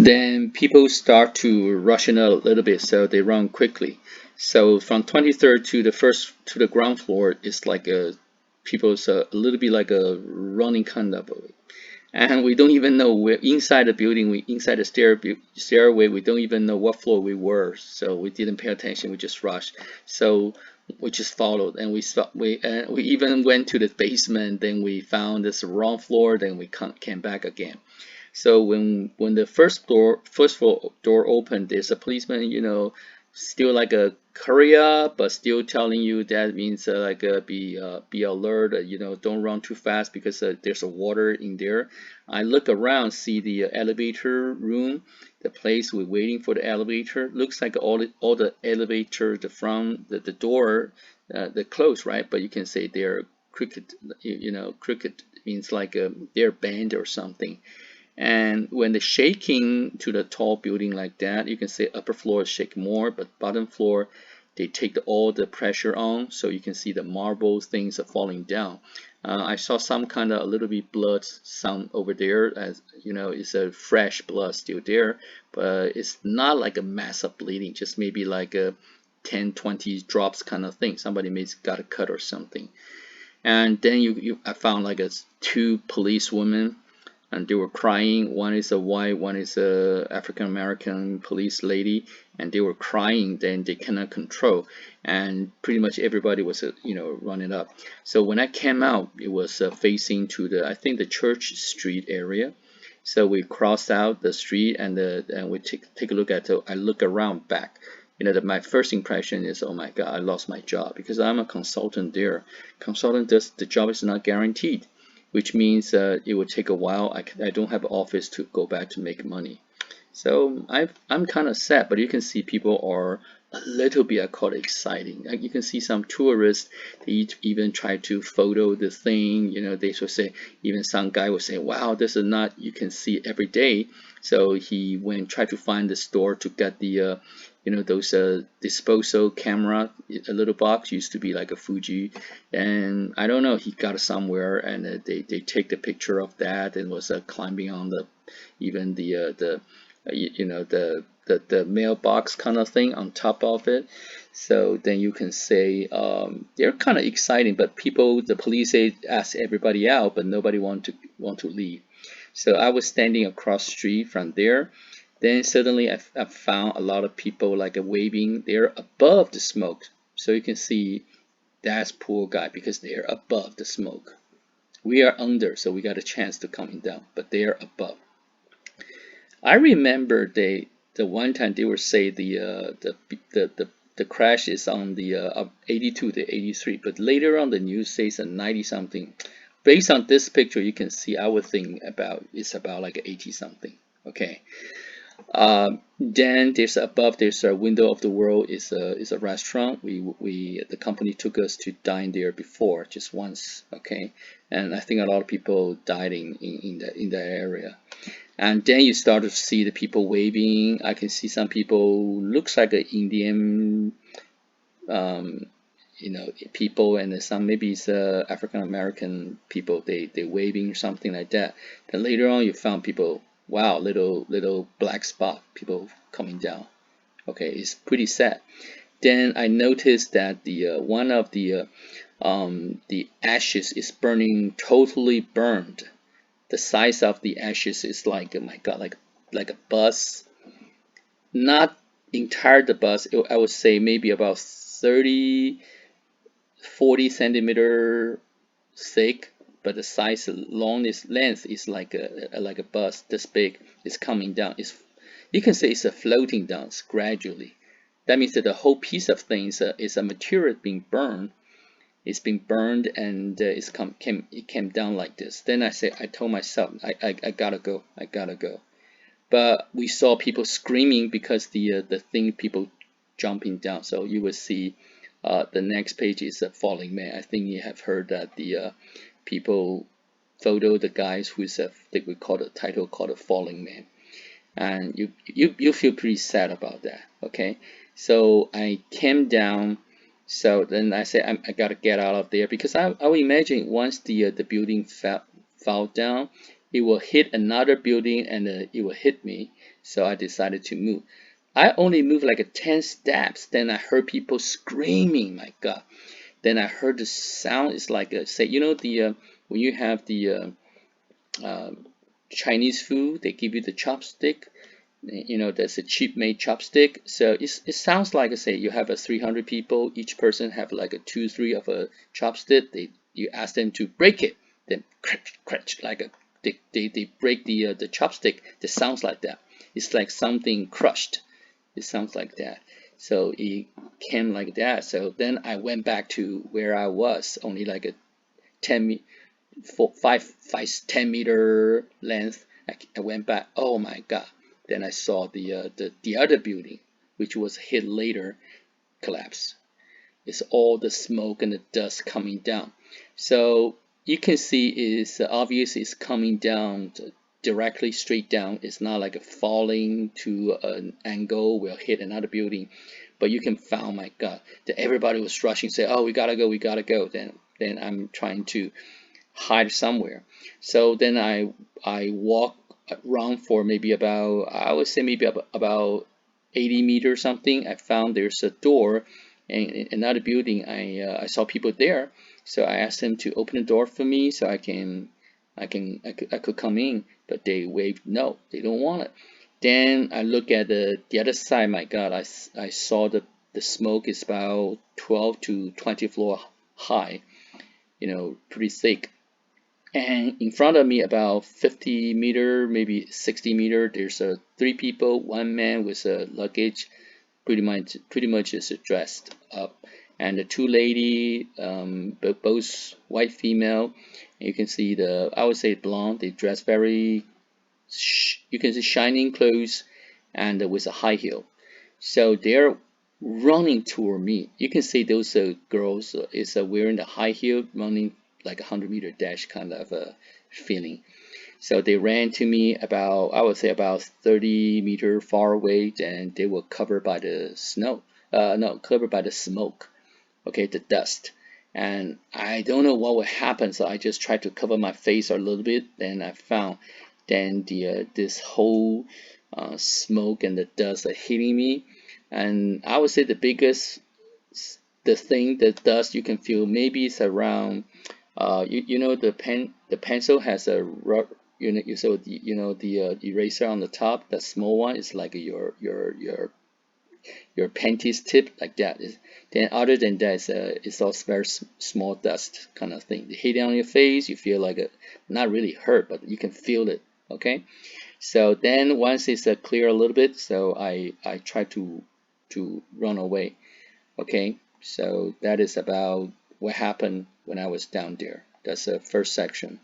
Then people start to rushing a little bit, so they run quickly. So from 23rd to the first to the ground floor is like a people's a little bit like a running kind of, and we don't even know we're inside the building. We inside the stairway. We don't even know what floor we were, so we didn't pay attention. We just rushed. So we just followed, and we even went to the basement. Then we found this wrong floor. Then we came back again. So when the first floor door opened, there's a policeman, still like a hurry up, but still telling you that means like be alert, don't run too fast because there's a water in there. I look around, see the elevator room, the place we're waiting for the elevator. Looks like all the elevator, the front, the door, they're closed, right? But you can say they're crooked. Crooked means like they're bent or something. And when the shaking to the tall building like that, you can say upper floor shake more, but bottom floor, they take all the pressure on, so you can see the marble things are falling down. I saw some kind of a little bit blood some over there, as it's a fresh blood still there, but it's not like a massive bleeding, just maybe like a 10, 20 drops kind of thing. Somebody may got a cut or something. And then I found like two police women, and they were crying. One is a white, one is a African American police lady, and they were crying. Then they cannot control, and pretty much everybody was running up. So when I came out, it was facing to the, I think, the Church Street area. So we crossed out the street, and we take a look at it. I look around back. My first impression is, oh my God, I lost my job because I'm a consultant there. Consultant does, the job is not guaranteed, which means it will take a while. I don't have an office to go back to make money. So I'm kind of sad, but you can see people are a little bit, I call it exciting. Like you can see some tourists, they even try to photo the thing. They should say, even some guy will say, wow, this is not, you can see every day. So he went, try to find the store to get the, those disposal camera. A little box used to be like a Fuji, and I don't know, he got it somewhere, and they take the picture of that, and was climbing on the, even the the mailbox kind of thing on top of it. So then you can say they're kind of exciting, but the police ask everybody out, but nobody want to leave. So I was standing across the street from there. Then suddenly I found a lot of people like waving. They're above the smoke, so you can see that's poor guy because they're above the smoke. We are under, so we got a chance to coming down, but they're above. I remember the one time they would say the crash is on the 82 to 83, but later on the news says a 90 something. Based on this picture, you can see I would think about it's about like 80 something. Okay. Then there's a window of the world is a restaurant. The company took us to dine there before just once. Okay, and I think a lot of people died in that area. And then you start to see the people waving. I can see some people looks like an Indian, um, people, and some maybe it's African American people. They waving or something like that. Then later on, you found people. Wow, little black spot, people coming down. Okay, it's pretty sad. Then I noticed that the one of the ashes is burning, totally burned. The size of the ashes is like, oh my God, like a bus. Not entire the bus. I would say maybe about 30, 40 centimeter thick, but the size length is like a bus this big. It's coming down. You can say it's a floating down gradually. That means that the whole piece of things is a material being burned. It's been burned, and it came down like this. Then I told myself, I gotta go, I gotta go. But we saw people screaming because the thing, people jumping down. So you will see the next page is a falling man. I think you have heard that the people photo the guys who's I think we call the title called a falling man, and you feel pretty sad about that. Okay, so I came down. So then I said I gotta get out of there because I would imagine once the building fell down, it will hit another building and it will hit me. So I decided to move. I only moved like a 10 steps. Then I heard people screaming. My God. Then I heard the sound. It's like say, the when you have the uh, Chinese food, they give you the chopstick. That's a cheap made chopstick. So it sounds like, say, you have a 300 people, each person have like a 2 3 of a chopstick. You ask them to break it, then crunch crunch like a they break the chopstick. It sounds like that. It's like something crushed. It sounds like that. So it came like that. So then I went back to where I was, only like a 10 4, 5 10 meter length. I went back. Oh my God! Then I saw the other building, which was hit later, collapse. It's all the smoke and the dust coming down. So you can see it's obvious it's coming down directly straight down. It's not like a falling to an angle will hit another building. But you can find, my God, that everybody was rushing, say, "Oh, we gotta go, we gotta go." Then I'm trying to hide somewhere. So then I walk around for maybe about, I would say maybe about 80 meters something. I found there's a door in another building. I saw people there, so I asked them to open the door for me so I could come in, but they waved no, they don't want it. Then I look at the other side. My God, I saw the smoke is about 12 to 20 floor high, pretty thick. And in front of me, about 50 meter, maybe 60 meter, there's three people, one man with a luggage, pretty much is dressed up, and the two lady, both white female. You can see I would say blonde. They dress very, you can see shining clothes, and with a high heel. So they're running toward me. You can see those girls is wearing the high heel, running like a 100-meter dash kind of feeling. So they ran to me about, I would say about 30-meter far away, and they were covered by the snow. No, covered by the smoke. Okay, the dust. And I don't know what would happen, so I just tried to cover my face a little bit. Then I found, then this whole smoke and the dust are hitting me. And I would say the biggest, the dust you can feel, maybe it's around, the pencil has a so the eraser on the top, the small one is like your panties tip, like that. Then other than that, it's all very small dust kind of thing. They hit it on your face, you feel like not really hurt, but you can feel it. Okay, so then once it's clear a little bit, so I try to run away. Okay, so that is about what happened when I was down there. That's the first section.